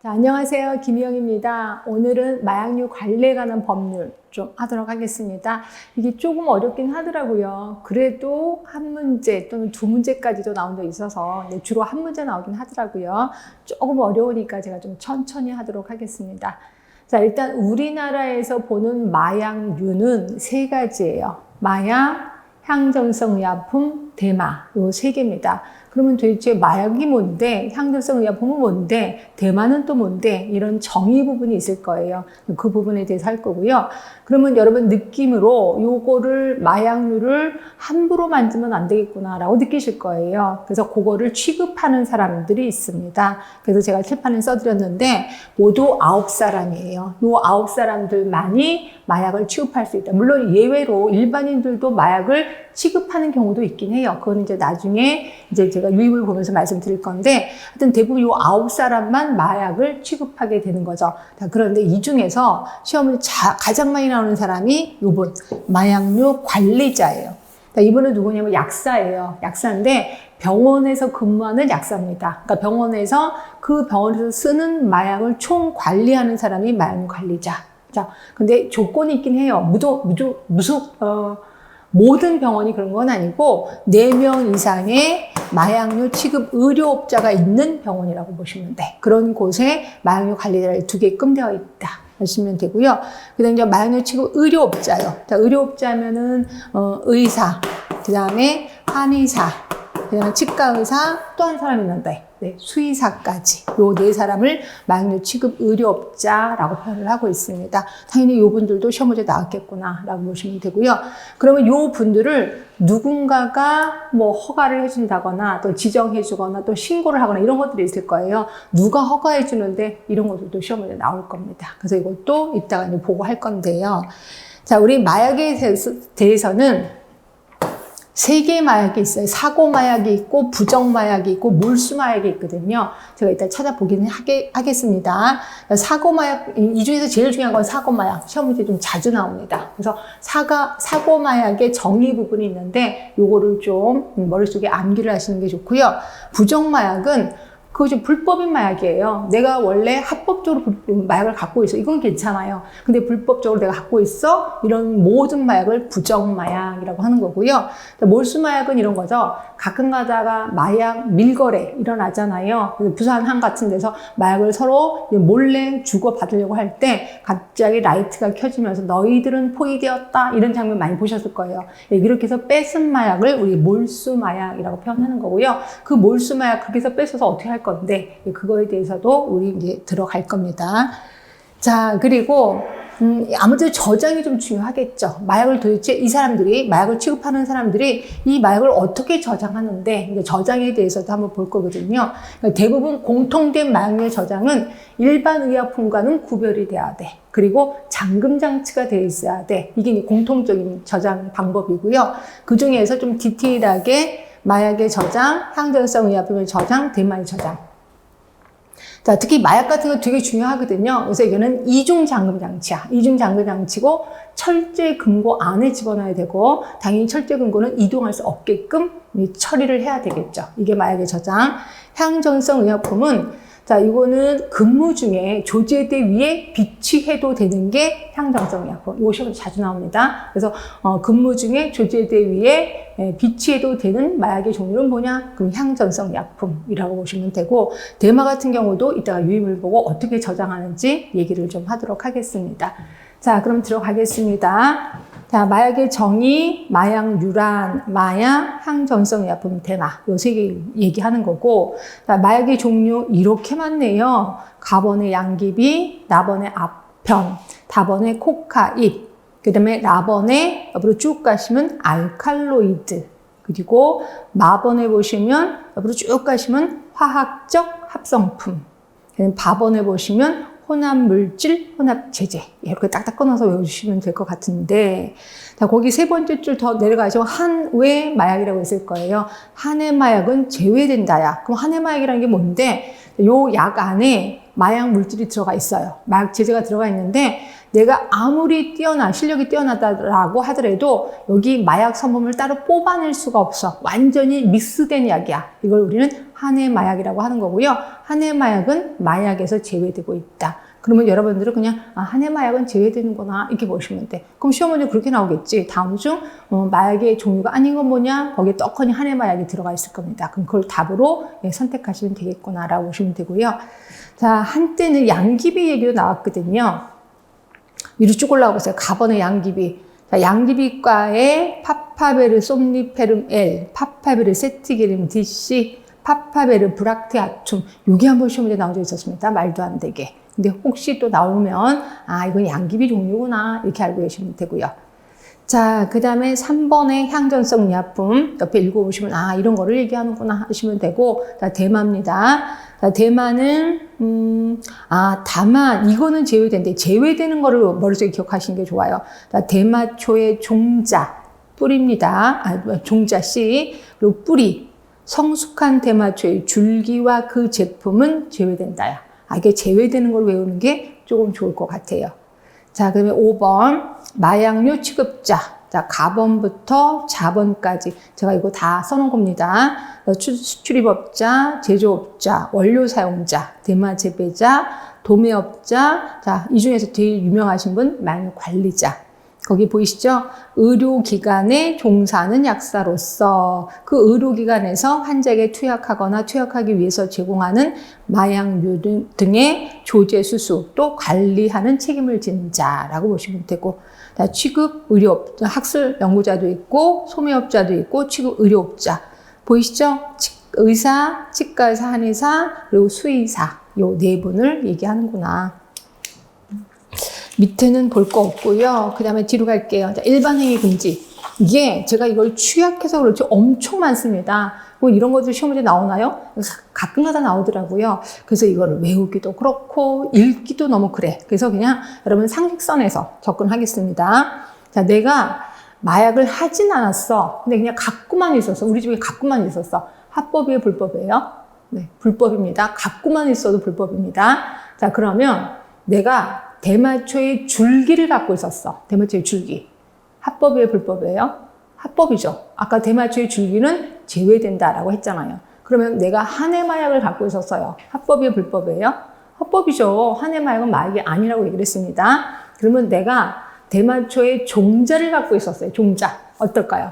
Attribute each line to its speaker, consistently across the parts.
Speaker 1: 자, 안녕하세요. 김희영입니다. 오늘은 마약류 관리에 관한 법률 좀 하도록 하겠습니다. 이게 조금 어렵긴 하더라고요. 그래도 한 문제 또는 두 문제까지도 나온 적이 있어서 주로 한 문제 나오긴 하더라고요. 조금 어려우니까 제가 좀 천천히 하도록 하겠습니다. 자, 일단 우리나라에서 보는 마약류는 세 가지예요. 마약, 향정성 의약품, 대마, 요 세 개입니다. 그러면 도대체 마약이 뭔데, 향정성 의약품은 뭔데, 대마는 또 뭔데, 이런 정의 부분이 있을 거예요. 그 부분에 대해서 할 거고요. 그러면 여러분 느낌으로 요거를 마약류를 함부로 만지면 안 되겠구나 라고 느끼실 거예요. 그래서 그거를 취급하는 사람들이 있습니다. 그래서 제가 칠판에 써드렸는데 모두 9사람이에요. 요 9사람들만이 마약을 취급할 수 있다. 물론 예외로 일반인들도 마약을 취급하는 경우도 있긴 해요. 그건 이제 나중에 이제 제가 유입을 보면서 말씀드릴 건데, 하여튼 대부분 요 9사람만 마약을 취급하게 되는 거죠. 그런데 이 중에서 시험을 가장 많이 나오는 사람이 요분, 마약류 관리자예요. 이분은 누구냐면 약사예요. 약사인데 병원에서 근무하는 약사입니다. 그러니까 병원에서 그 병원에서 쓰는 마약을 총 관리하는 사람이 마약류 관리자. 자, 근데 조건이 있긴 해요. 모든 병원이 그런 건 아니고 4명 이상의 마약류 취급 의료업자가 있는 병원이라고 보시면 돼. 그런 곳에 마약류 관리자를 두게끔 되어 있다 하시면 되고요. 그 다음에 마약류 취급 의료업자요. 자, 의료업자면은 의사, 그 다음에 한의사, 그 다음에 치과의사, 또 한 사람 있는데 수의사까지 요 4사람을 마약류 취급 의료업자라고 표현을 하고 있습니다. 당연히 요 분들도 시험 문제 나왔겠구나 라고 보시면 되고요. 그러면 요 분들을 누군가가 뭐 허가를 해준다거나 또 지정해주거나 또 신고를 하거나 이런 것들이 있을 거예요. 누가 허가해주는데 이런 것들도 시험 문제 나올 겁니다. 그래서 이것도 이따가 이제 보고 할 건데요. 자, 우리 마약에 대해서는 3개의 마약이 있어요. 사고 마약이 있고 부정 마약이 있고 몰수 마약이 있거든요. 제가 일단 찾아보기는 하겠습니다. 사고 마약, 이 중에서 제일 중요한 건 사고 마약. 시험 문제 좀 자주 나옵니다. 그래서 사고 마약의 정의 부분이 있는데 요거를 좀 머릿속에 암기를 하시는 게 좋고요. 부정 마약은 그거 좀 불법인 마약이에요. 내가 원래 합법적으로 마약을 갖고 있어. 이건 괜찮아요. 근데 불법적으로 내가 갖고 있어. 이런 모든 마약을 부정 마약이라고 하는 거고요. 몰수 마약은 이런 거죠. 가끔 가다가 마약 밀거래 일어나잖아요. 부산항 같은 데서 마약을 서로 몰래 주고받으려고 할 때 갑자기 라이트가 켜지면서 너희들은 포위되었다. 이런 장면 많이 보셨을 거예요. 이렇게 해서 뺏은 마약을 우리 몰수 마약이라고 표현하는 거고요. 그 몰수 마약 그렇게 해서 뺏어서 어떻게 할 건데 그거에 대해서도 우리 이제 들어갈 겁니다. 자, 그리고 아무튼 저장이 좀 중요하겠죠. 마약을 도대체 이 사람들이 마약을 취급하는 사람들이 이 마약을 어떻게 저장하는데 이제 저장에 대해서도 한번 볼 거거든요. 그러니까 대부분 공통된 마약류의 저장은 일반 의약품과는 구별이 돼야 돼. 그리고 잠금 장치가 되어 있어야 돼. 이게 공통적인 저장 방법이고요. 그 중에서 좀 디테일하게 마약의 저장, 향정성 의약품의 저장, 대마의 저장. 자, 특히 마약 같은 거 되게 중요하거든요. 그래서 이거는 이중 잠금 장치야. 이중 잠금 장치고 철제 금고 안에 집어넣어야 되고 당연히 철제 금고는 이동할 수 없게끔 처리를 해야 되겠죠. 이게 마약의 저장. 향정성 의약품은 자, 이거는 근무 중에 조제대 위에 비치해도 되는 게 향정성 의약품. 이거 시험에 자주 나옵니다. 그래서 근무 중에 조제대 위에 비치해도 되는 마약의 종류는 뭐냐? 그럼 향정성 의약품이라고 보시면 되고, 대마 같은 경우도 이따가 유임을 보고 어떻게 저장하는지 얘기를 좀 하도록 하겠습니다. 자, 그럼 들어가겠습니다. 자, 마약의 정의, 마약류란, 마약, 향정성 의약품, 대마. 요 3개 얘기하는 거고, 자, 마약의 종류 이렇게 많네요. 가번의 양귀비, 나번의 앞편, 다번의 코카인, 그 다음에 라번에 옆으로 쭉 가시면 알칼로이드, 그리고 마번에 보시면 옆으로 쭉 가시면 화학적 합성품, 바번에 보시면 혼합물질, 혼합제제. 이렇게 딱딱 끊어서 외워주시면 될 것 같은데, 자, 거기 3번째 줄 더 내려가시면 한외 마약이라고 있을 거예요. 한외 마약은 제외된다야. 그럼 한외 마약이라는 게 뭔데? 요 약 안에 마약 물질이 들어가 있어요. 마약 제제가 들어가 있는데 내가 아무리 실력이 뛰어나다라고 하더라도 여기 마약 성분을 따로 뽑아낼 수가 없어. 완전히 믹스된 약이야. 이걸 우리는 한해 마약이라고 하는 거고요. 한해 마약은 마약에서 제외되고 있다. 그러면 여러분들은 그냥 한해 마약은 제외되는구나 이렇게 보시면 돼. 그럼 시험 문제 그렇게 나오겠지. 다음 중 마약의 종류가 아닌 건 뭐냐? 거기에 떡하니 한해 마약이 들어가 있을 겁니다. 그럼 그걸 답으로 선택하시면 되겠구나라고 보시면 되고요. 자, 한때는 양귀비 얘기도 나왔거든요. 위로 쭉 올라가 보세요. 가번의 양귀비. 자, 양귀비과에 파파베르 솜니페름 L, 파파베르 세티게름 DC, 파파베르 브락테아툼. 요게 한번 시험 문제 나온 적 있었습니다. 말도 안 되게. 근데 혹시 또 나오면 이건 양귀비 종류구나 이렇게 알고 계시면 되고요. 자, 그 다음에 3번의 향전성 의약품 옆에 읽어보시면 이런 거를 얘기하는구나 하시면 되고, 자, 대마입니다. 자, 대마는 다만 이거는 제외된대. 제외되는 거를 머릿속에 기억하시는 게 좋아요. 자, 대마초의 종자 뿌리입니다. 종자 씨 그리고 뿌리 성숙한 대마초의 줄기와 그 제품은 제외된다야. 이게 제외되는 걸 외우는 게 조금 좋을 것 같아요. 자, 그러면 5번 마약류 취급자. 자, 가번부터 자번까지 제가 이거 다 써놓은 겁니다. 수출입업자, 제조업자, 원료 사용자, 대마 재배자, 도매업자. 자, 이 중에서 제일 유명하신 분 마약류 관리자. 거기 보이시죠? 의료기관에 종사하는 약사로서 그 의료기관에서 환자에게 투약하거나 투약하기 위해서 제공하는 마약류 등의 조제, 수수, 또 관리하는 책임을 지는 자라고 보시면 되고, 취급 의료업자, 학술 연구자도 있고 소매업자도 있고 취급 의료업자. 보이시죠? 의사, 치과의사, 한의사, 그리고 수의사. 요 네 분을 얘기하는구나. 밑에는 볼 거 없고요. 그 다음에 뒤로 갈게요. 자, 일반행위 금지. 이게 제가 이걸 취약해서 그렇지 엄청 많습니다. 뭐 이런 것들 시험 문제 나오나요? 가끔가다 나오더라고요. 그래서 이거를 외우기도 그렇고 읽기도 너무 그래. 그래서 그냥 여러분 상식선에서 접근하겠습니다. 자, 내가 마약을 하진 않았어. 근데 그냥 갖고만 있었어. 우리 집에 갖고만 있었어. 합법이에요, 불법이에요? 네, 불법입니다. 갖고만 있어도 불법입니다. 자, 그러면 내가 대마초의 줄기를 갖고 있었어. 대마초의 줄기. 합법이에요, 불법이에요? 합법이죠. 아까 대마초의 줄기는 제외된다라고 했잖아요. 그러면 내가 한해 마약을 갖고 있었어요. 합법이에요, 불법이에요? 합법이죠. 한해 마약은 마약이 아니라고 얘기를 했습니다. 그러면 내가 대마초의 종자를 갖고 있었어요. 종자. 어떨까요?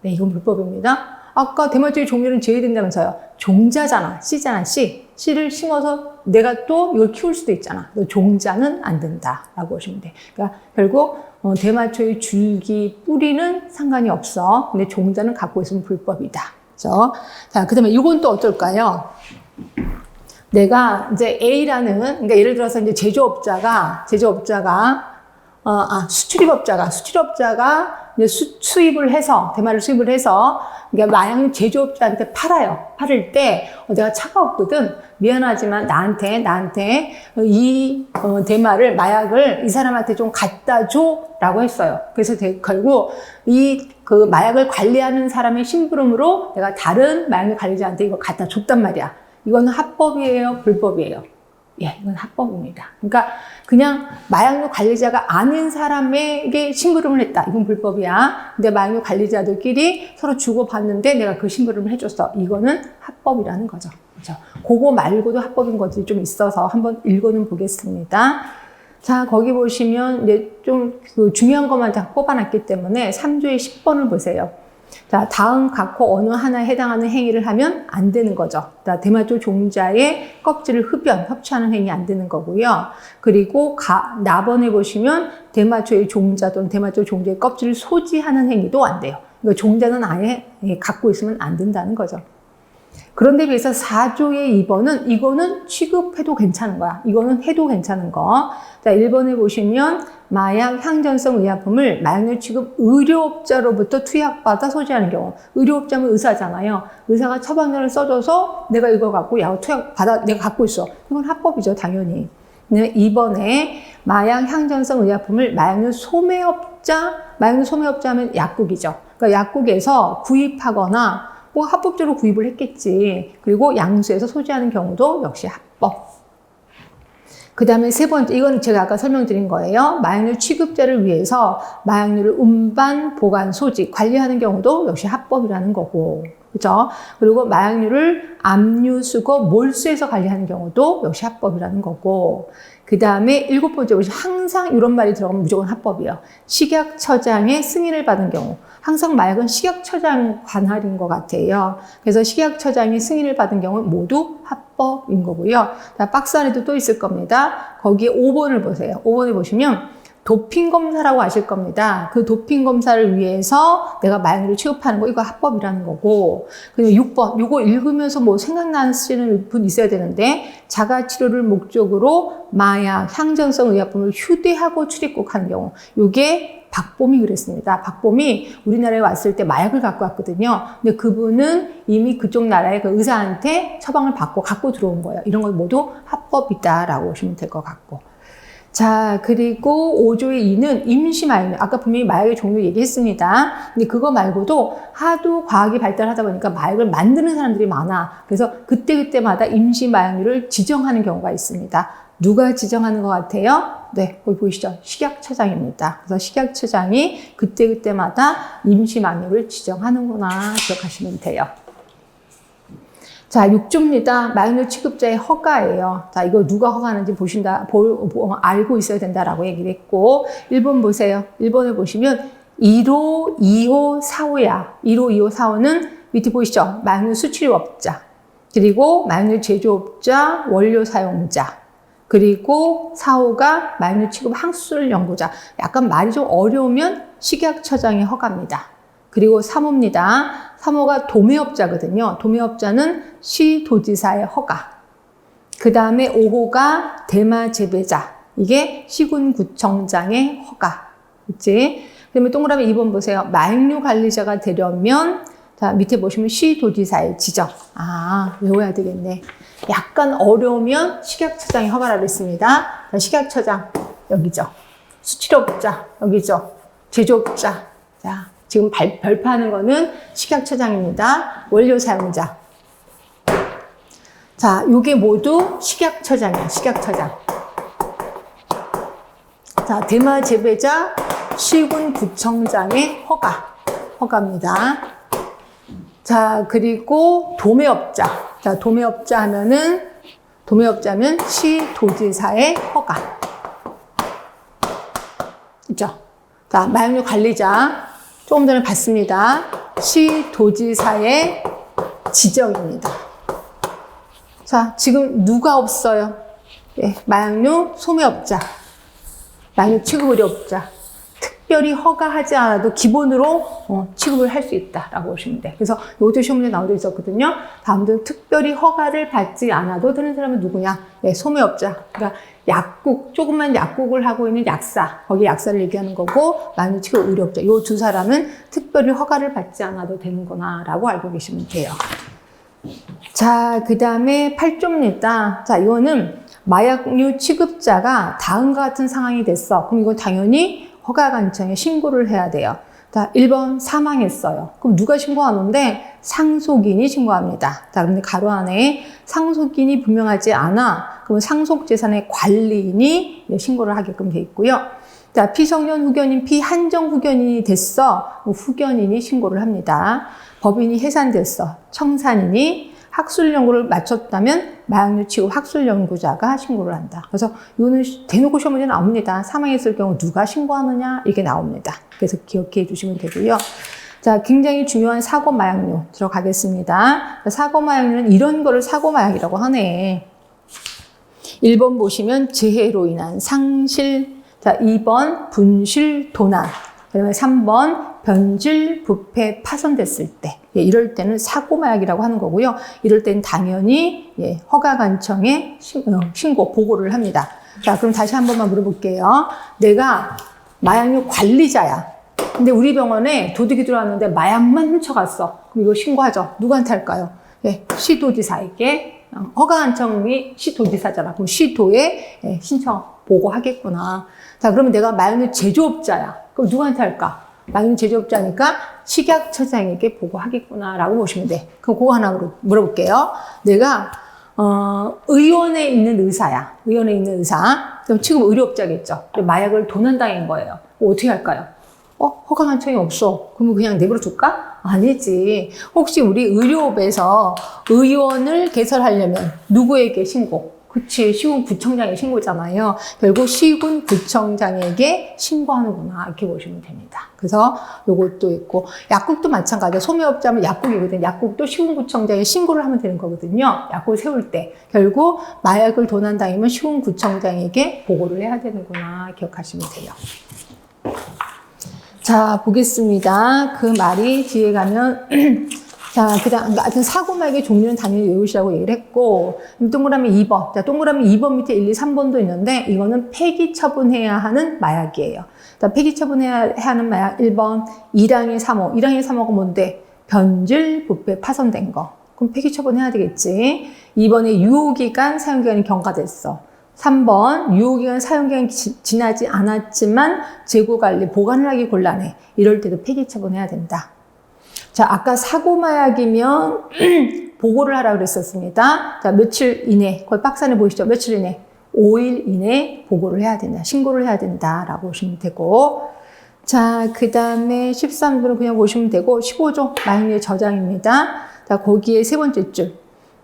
Speaker 1: 네, 이건 불법입니다. 아까 대마초의 종자는 제외된다면서요. 종자잖아. 씨잖아, 씨. 씨를 심어서 내가 또 이걸 키울 수도 있잖아. 종자는 안 된다라고 보시면 돼. 그러니까 결국 대마초의 줄기, 뿌리는 상관이 없어. 근데 종자는 갖고 있으면 불법이다. 그렇죠? 자, 그다음에 이건 또 어떨까요? 내가 이제 A라는, 그러니까 예를 들어서 이제 제조업자가 수출입업자가 이제 수입을 해서, 대마를 수입을 해서, 그러니까 마약류 제조업자한테 팔아요. 팔을 때, 내가 차가 없거든. 미안하지만 나한테 이 대마를, 마약을 이 사람한테 좀 갖다 줘라고 했어요. 그래서 결국 그 마약을 관리하는 사람의 심부름으로 내가 다른 마약류 관리자한테 이거 갖다 줬단 말이야. 이거는 합법이에요, 불법이에요? 예, 이건 합법입니다. 그러니까 그냥 마약류 관리자가 아닌 사람에게 심부름을 했다. 이건 불법이야. 근데 마약류 관리자들끼리 서로 주고받는데 내가 그 심부름을 해줬어. 이거는 합법이라는 거죠. 그렇죠? 그거 말고도 합법인 것들이 좀 있어서 한번 읽어는 보겠습니다. 자, 거기 보시면 이제 좀 그 중요한 것만 다 뽑아놨기 때문에 3조의 10번을 보세요. 자, 다음 각호 어느 하나에 해당하는 행위를 하면 안 되는 거죠. 자, 대마초 종자의 껍질을 협취하는 행위 안 되는 거고요. 그리고 나번에 보시면 대마초의 종자 또는 대마초 종자의 껍질을 소지하는 행위도 안 돼요. 이거 종자는 아예 갖고 있으면 안 된다는 거죠. 그런데 비해서 4조의 2번은 이거는 취급해도 괜찮은 거야. 이거는 해도 괜찮은 거. 자, 1번에 보시면 마약 향전성 의약품을 마약류 취급 의료업자로부터 투약받아 소지하는 경우. 의료업자면 의사잖아요. 의사가 처방전을 써줘서 내가 이거 갖고 투약받아 내가 갖고 있어. 이건 합법이죠, 당연히. 2번에 마약 향전성 의약품을 마약류 소매업자면 약국이죠. 그러니까 약국에서 구입하거나 합법적으로 구입을 했겠지. 그리고 양수에서 소지하는 경우도 역시 합법. 그 다음에 세 번째, 이건 제가 아까 설명드린 거예요. 마약류 취급자를 위해서 마약류를 운반, 보관, 소지, 관리하는 경우도 역시 합법이라는 거고. 그죠? 그리고 마약류를 압류, 수거, 몰수해서 관리하는 경우도 역시 합법이라는 거고. 그 다음에 일곱 번째, 항상 이런 말이 들어가면 무조건 합법이에요. 식약처장의 승인을 받은 경우. 항상 마약은 식약처장 관할인 것 같아요. 그래서 식약처장이 승인을 받은 경우 모두 합법인 거고요. 박스 안에도 또 있을 겁니다. 거기에 5번을 보세요. 5번을 보시면 도핑 검사라고 아실 겁니다. 그 도핑 검사를 위해서 내가 마약류를 취급하는 거, 이거 합법이라는 거고. 그리고 6번, 이거 읽으면서 뭐 생각나시는 분 있어야 되는데, 자가치료를 목적으로 마약, 향정성 의약품을 휴대하고 출입국하는 경우. 이게 박봄이 그랬습니다. 박봄이 우리나라에 왔을 때 마약을 갖고 왔거든요. 근데 그분은 이미 그쪽 나라의 그 의사한테 처방을 받고 갖고 들어온 거예요. 이런 건 모두 합법이다라고 보시면 될 것 같고. 자, 그리고 5조의 2는 임시 마약류. 아까 분명히 마약의 종류 얘기했습니다. 근데 그거 말고도 하도 과학이 발달하다 보니까 마약을 만드는 사람들이 많아. 그래서 그때그때마다 임시 마약류를 지정하는 경우가 있습니다. 누가 지정하는 것 같아요? 네, 거기 보이시죠? 식약처장입니다. 그래서 식약처장이 그때그때마다 임시 마약류를 지정하는구나 기억하시면 돼요. 자, 6조입니다. 마약류 취급자의 허가예요. 자, 이거 누가 허가하는지 알고 있어야 된다라고 얘기를 했고, 1번 보세요. 1번을 보시면 1호, 2호, 4호야. 1호, 2호, 4호는 밑에 보이시죠? 마약류 수출업자, 그리고 마약류 제조업자, 원료 사용자, 그리고 4호가 마약류 취급 학술 연구자. 약간 말이 좀 어려우면 식약처장의 허가입니다. 그리고 3호입니다. 3호가 도매업자거든요. 도매업자는 시도지사의 허가. 그 다음에 5호가 대마재배자. 이게 시군구청장의 허가. 그치? 그러면 동그라미 2번 보세요. 마약류 관리자가 되려면, 자, 밑에 보시면 시도지사의 지정. 아, 외워야 되겠네. 약간 어려우면 식약처장이 허가라고 했습니다. 자, 식약처장, 여기죠. 수출업자, 여기죠. 제조업자. 자, 지금 발표하는 거는 식약처장입니다. 원료 사용자. 자, 요게 모두 식약처장이에요. 식약처장. 자, 대마재배자 시군구청장의 허가입니다. 자, 그리고 도매업자. 자, 도매업자면 시도지사의 허가. 있죠? 자, 마약류 관리자. 조금 전에 봤습니다. 시도지사의 지정입니다. 자, 지금 누가 없어요? 예, 마약류 소매업자, 마약류 취급의료업자. 특별히 허가하지 않아도 기본으로 취급을 할 수 있다라고 보시면 돼요. 그래서 이것도 시험문제 나오고 있었거든요. 다음은 특별히 허가를 받지 않아도 되는 사람은 누구냐? 예, 소매업자. 그러니까 약국, 조그만 약국을 하고 있는 약사, 거기 약사를 얘기하는 거고, 마약류 취급 의료업자. 이 두 사람은 특별히 허가를 받지 않아도 되는구나라고 알고 계시면 돼요. 자, 그 다음에 8조입니다. 자, 이거는 마약류 취급자가 다음과 같은 상황이 됐어. 그럼 이건 당연히 허가관청에 신고를 해야 돼요. 자, 1번 사망했어요. 그럼 누가 신고하는데? 상속인이 신고합니다. 자, 그런데 가로 안에 상속인이 분명하지 않아. 그러면 상속재산의 관리인이 신고를 하게끔 돼 있고요. 자, 피성년 후견인, 피한정 후견인이 됐어. 후견인이 신고를 합니다. 법인이 해산됐어. 청산인이 학술 연구를 마쳤다면 마약류 취급 학술 연구자가 신고를 한다. 그래서 이거는 대놓고 시험 문제 나옵니다. 사망했을 경우 누가 신고하느냐 이게 나옵니다. 그래서 기억해 주시면 되고요. 자, 굉장히 중요한 사고 마약류 들어가겠습니다. 사고 마약류는 이런 거를 사고 마약이라고 하네. 1번 보시면 재해로 인한 상실, 자, 2번 분실 도난, 그다음에 3번 변질, 부패, 파손됐을 때, 예, 이럴 때는 사고마약이라고 하는 거고요. 이럴 때는 당연히 예, 허가관청에 신고, 보고를 합니다. 자, 그럼 다시 한 번만 물어볼게요. 내가 마약류 관리자야. 근데 우리 병원에 도둑이 들어왔는데 마약만 훔쳐갔어. 그럼 이거 신고하죠. 누구한테 할까요? 예, 시도지사에게. 허가관청이 시도지사잖아. 그럼 시도에 예, 신청, 보고하겠구나. 자, 그러면 내가 마약류 제조업자야. 그럼 누구한테 할까? 마약류 제조업자니까 식약처장에게 보고하겠구나라고 보시면 돼. 그럼 그거 하나 물어볼게요. 내가 의원에 있는 의사야. 의원에 있는 의사. 그럼 지금 의료업자겠죠. 마약을 도난당한 거예요. 어떻게 할까요? 허가한 청이 없어. 그러면 그냥 내버려 둘까? 아니지. 혹시 우리 의료업에서 의원을 개설하려면 누구에게 신고? 그치, 시군구청장에 신고잖아요. 결국 시군구청장에게 신고하는구나, 이렇게 보시면 됩니다. 그래서 요것도 있고, 약국도 마찬가지예요. 소매업자면 약국이거든요. 약국도 시군구청장에 신고를 하면 되는 거거든요. 약국을 세울 때. 결국 마약을 도난당하면 시군구청장에게 보고를 해야 되는구나, 기억하시면 돼요. 자, 보겠습니다. 그 말이 뒤에 가면 자, 하여튼 사고마약의 종류는 당연히 외우시라고 얘기를 했고, 동그라미 2번. 자, 동그라미 2번 밑에 1, 2, 3번도 있는데, 이거는 폐기 처분해야 하는 마약이에요. 자, 폐기 처분해야 하는 마약 1번, 2당의 3호. 2당의 3호가 뭔데? 변질, 부패, 파손된 거. 그럼 폐기 처분해야 되겠지. 2번에 유효기간, 사용기간이 경과됐어. 3번, 유효기간, 사용기간이 지나지 않았지만, 재고관리, 보관을 하기 곤란해. 이럴 때도 폐기 처분해야 된다. 자, 아까 사고마약이면 보고를 하라고 그랬었습니다. 자, 며칠 이내, 거기 박스 안에 보이시죠? 며칠 이내, 5일 이내 보고를 해야 된다. 신고를 해야 된다라고 보시면 되고. 자, 그 다음에 13번은 그냥 보시면 되고, 15조 마약류의 저장입니다. 자, 거기에 세 번째 줄.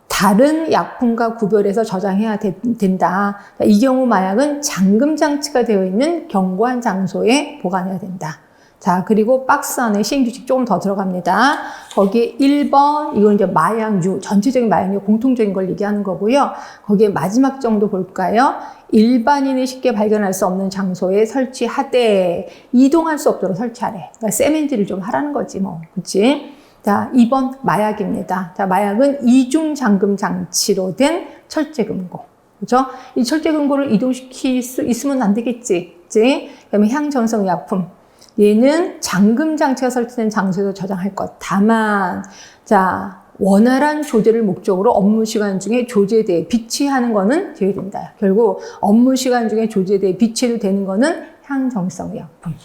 Speaker 1: 다른 약품과 구별해서 저장해야 된다. 자, 이 경우 마약은 잠금장치가 되어 있는 견고한 장소에 보관해야 된다. 자, 그리고 박스 안에 시행규칙 조금 더 들어갑니다. 거기에 1번, 이건 이제 마약류, 전체적인 마약류, 공통적인 걸 얘기하는 거고요. 거기에 마지막 정도 볼까요? 일반인이 쉽게 발견할 수 없는 장소에 설치하되, 이동할 수 없도록 설치하래. 그러니까 세면지를 좀 하라는 거지, 뭐. 그치? 자, 2번, 마약입니다. 자, 마약은 이중 잠금 장치로 된 철제금고. 그죠? 이 철제금고를 이동시킬 수 있으면 안 되겠지. 그치? 그다음에 향정성의약품. 얘는 잠금 장치가 설치된 장소에서 저장할 것. 다만, 자, 원활한 조제를 목적으로 업무 시간 중에 조제에 대해 비치하는 거는 되어야 된다. 결국 업무 시간 중에 조제에 대해 비치해도 되는 거는 향정성의약품.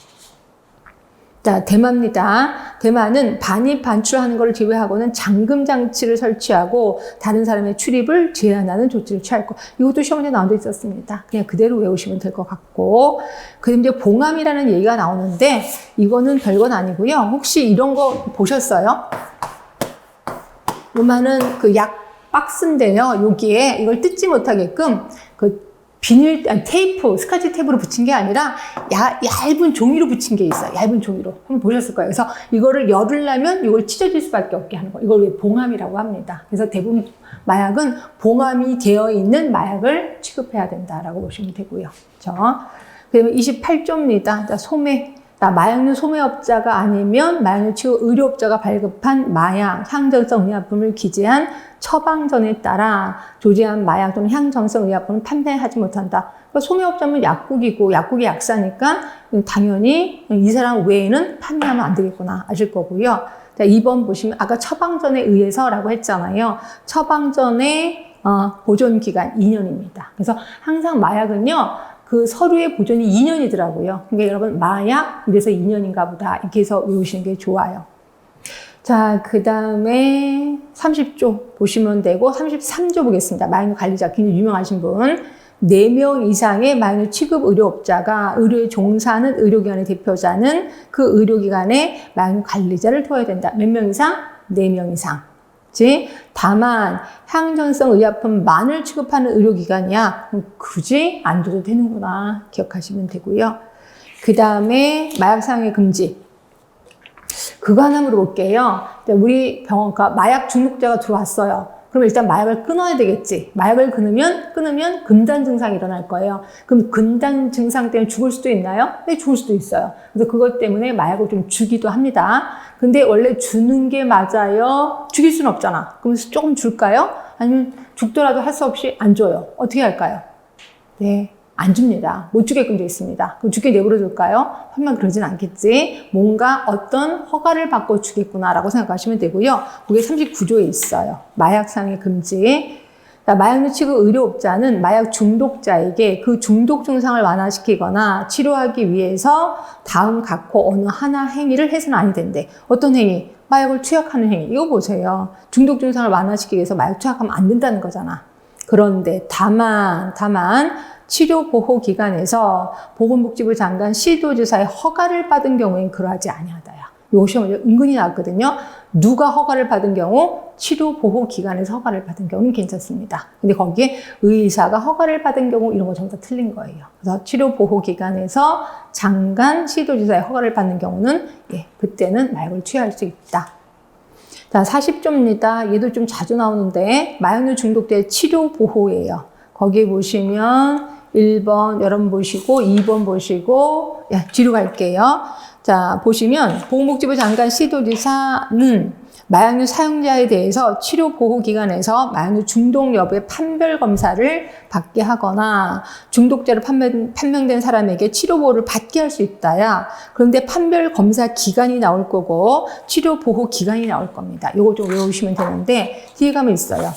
Speaker 1: 자, 대마입니다. 대마는 반입, 반출하는 것을 제외하고는 잠금 장치를 설치하고 다른 사람의 출입을 제한하는 조치를 취할 것. 이것도 시험에 나온 데 있었습니다. 그냥 그대로 외우시면 될 것 같고. 그다음 이제 봉함이라는 얘기가 나오는데 이거는 별건 아니고요. 혹시 이런 거 보셨어요? 요만한 그 약 박스인데요. 여기에 이걸 뜯지 못하게끔 테이프, 스카치 테이프로 붙인 게 아니라 얇은 종이로 붙인 게 있어요. 얇은 종이로. 한번 보셨을 거예요. 그래서 이거를 열으려면 이걸 찢어질 수밖에 없게 하는 거예요. 이걸 왜 봉함이라고 합니다. 그래서 대부분 마약은 봉함이 되어 있는 마약을 취급해야 된다라고 보시면 되고요. 그렇죠? 그다음에 28조입니다. 자, 소매. 마약류 소매업자가 아니면 마약류 치료 의료업자가 발급한 마약, 향정성 의약품을 기재한 처방전에 따라 조제한 마약 또는 향정성 의약품을 판매하지 못한다. 그러니까 소매업자면 약국이고 약국이 약사니까 당연히 이 사람 외에는 판매하면 안 되겠구나 아실 거고요. 자, 2번 보시면 아까 처방전에 의해서라고 했잖아요. 처방전의 보존기간 2년입니다. 그래서 항상 마약은요. 그 서류의 보존이 2년이더라고요. 그러니까 여러분 마약 이래서 2년인가 보다 이렇게 해서 외우시는 게 좋아요. 자, 그 다음에 30조 보시면 되고 33조 보겠습니다. 마약류 관리자 굉장히 유명하신 분. 4명 이상의 마약류 취급 의료업자가 의료에 종사하는 의료기관의 대표자는 그 의료기관에 마약류 관리자를 둬야 된다. 몇 명 이상? 4명 이상. 다만 향정성 의약품만을 취급하는 의료기관이야. 굳이 안 둬도 되는구나. 기억하시면 되고요. 그 다음에 마약 사용의 금지. 그거 하나 물어볼게요. 우리 병원가 마약 중독자가 들어왔어요. 그럼 일단 마약을 끊어야 되겠지. 마약을 끊으면 금단 증상이 일어날 거예요. 그럼 금단 증상 때문에 죽을 수도 있나요? 네, 죽을 수도 있어요. 그래서 그것 때문에 마약을 좀 주기도 합니다. 근데 원래 주는 게 맞아요? 죽일 수는 없잖아. 그럼 조금 줄까요? 아니면 죽더라도 할 수 없이 안 줘요. 어떻게 할까요? 네. 안 줍니다. 못 주게끔 되어 있습니다. 그럼 죽게 내버려 둘까요? 설마 그러진 않겠지. 뭔가 어떤 허가를 받고 주겠구나라고 생각하시면 되고요. 그게 39조에 있어요. 마약 사용의 금지. 마약류 취급 의료업자는 마약 중독자에게 그 중독 증상을 완화시키거나 치료하기 위해서 다음 각호 어느 하나 행위를 해서는 아니 된대. 어떤 행위? 마약을 투약하는 행위. 이거 보세요. 중독 증상을 완화시키기 위해서 마약 투약하면 안 된다는 거잖아. 그런데 다만 치료보호기관에서 보건복지부 장관 시도지사의 허가를 받은 경우엔 그러하지 아니하다야. 요 시험은 은근히 나왔거든요. 누가 허가를 받은 경우? 치료보호기관에서 허가를 받은 경우는 괜찮습니다. 근데 거기에 의사가 허가를 받은 경우 이런 거 전부 다 틀린 거예요. 그래서 치료보호기관에서 장관 시도지사의 허가를 받는 경우는 그때는 마약을 투여할 수 있다. 자, 40조입니다. 얘도 좀 자주 나오는데 마약류 중독자의 치료보호예요. 거기 보시면 1번 여러분 보시고 2번 보시고 뒤로 갈게요. 자, 보시면 보건복지부 장관 시도지사는 마약류 사용자에 대해서 치료보호기관에서 마약류 중독 여부의 판별검사를 받게 하거나 중독자로 판명된 사람에게 치료보호를 받게 할 수 있다야. 그런데 판별검사 기간이 나올 거고 치료보호기간이 나올 겁니다. 요거 좀 외우시면 되는데 뒤에 가면 있어요.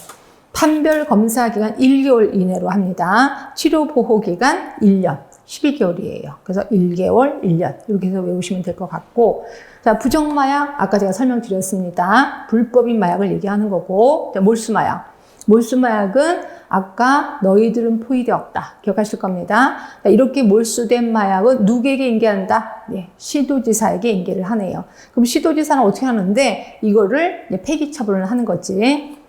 Speaker 1: 판별검사 기간 1개월 이내로 합니다. 치료보호기간 1년. 12개월이에요. 그래서 1개월, 1년 이렇게 해서 외우시면 될 것 같고, 자, 부정마약 아까 제가 설명드렸습니다. 불법인 마약을 얘기하는 거고, 자, 몰수마약. 몰수마약은 아까 너희들은 포위되었다. 기억하실 겁니다. 자, 이렇게 몰수된 마약은 누구에게 인계한다? 시도지사에게 인계를 하네요. 그럼 시도지사는 어떻게 하는데 이거를 폐기 처분을 하는 거지.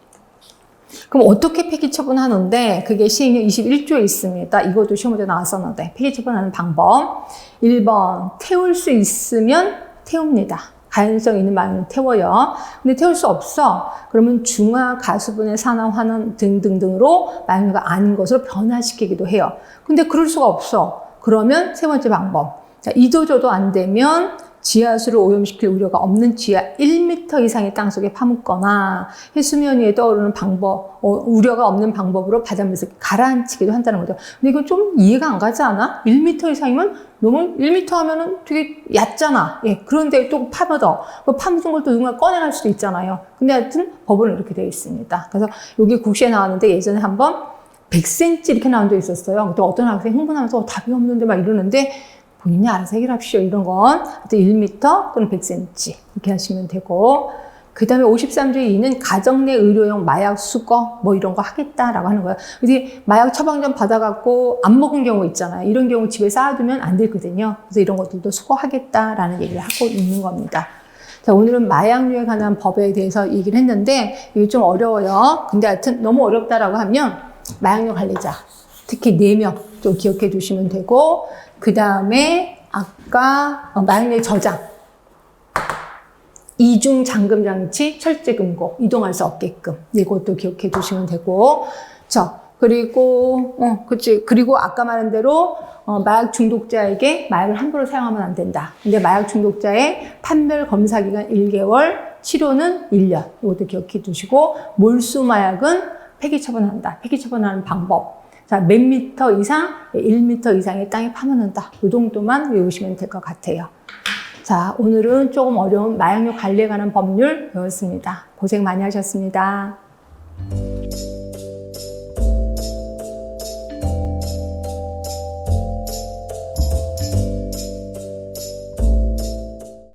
Speaker 1: 그럼 어떻게 폐기 처분하는데 그게 시행령 21조에 있습니다. 이것도 시험 문제 나왔었는데 폐기 처분하는 방법 1번 태울 수 있으면 태웁니다. 가연성 있는 마약은 태워요. 근데 태울 수 없어. 그러면 중화, 가수분해, 산화, 환원 등등등으로 마약류가 아닌 것으로 변화시키기도 해요. 근데 그럴 수가 없어. 그러면 세 번째 방법. 자, 이도저도 안 되면 지하수를 오염시킬 우려가 없는 지하 1m 이상의 땅속에 파묻거나 해수면 위에 떠오르는 방법, 우려가 없는 방법으로 바닷물에서 가라앉히기도 한다는 거죠. 근데 이거 좀 이해가 안 가지 않아? 1m 이상이면 너무 1m 하면은 되게 얕잖아. 그런데 또 파묻어. 그 파묻은 걸 또 누군가 꺼내갈 수도 있잖아요. 근데 하여튼 법은 이렇게 되어 있습니다. 그래서 여기 국시에 나왔는데 예전에 한번 100cm 이렇게 나온 적 있었어요. 또 어떤 학생이 흥분하면서 답이 없는데 막 이러는데 본인이 알아서 해결합시오. 이런 건 1m 또는 100cm 이렇게 하시면 되고, 그 다음에 53조 2는 가정 내 의료용 마약 수거 뭐 이런 거 하겠다라고 하는 거예요. 이제 마약 처방전 받아갖고 안 먹은 경우 있잖아요. 이런 경우 집에 쌓아두면 안 되거든요. 그래서 이런 것들도 수거하겠다라는 얘기를 하고 있는 겁니다. 자, 오늘은 마약류에 관한 법에 대해서 얘기를 했는데 이게 좀 어려워요. 근데 하여튼 너무 어렵다라고 하면 마약류 관리자 특히 4명 좀 기억해 두시면 되고, 그 다음에 아까 마약류 저장, 이중 잠금 장치, 철제 금고, 이동할 수 없게끔 이것도 기억해 두시면 되고, 그리고 그리고 아까 말한 대로 마약 중독자에게 마약을 함부로 사용하면 안 된다. 근데 마약 중독자의 판별 검사 기간 1개월, 치료는 1년. 이것도 기억해 두시고, 몰수 마약은 폐기 처분한다. 폐기 처분하는 방법. 자, 몇 미터 이상, 1m 이상의 땅에 파묻는다. 이 정도만 외우시면 될 것 같아요. 자, 오늘은 조금 어려운 마약류 관리에 관한 법률 배웠습니다. 고생 많이 하셨습니다.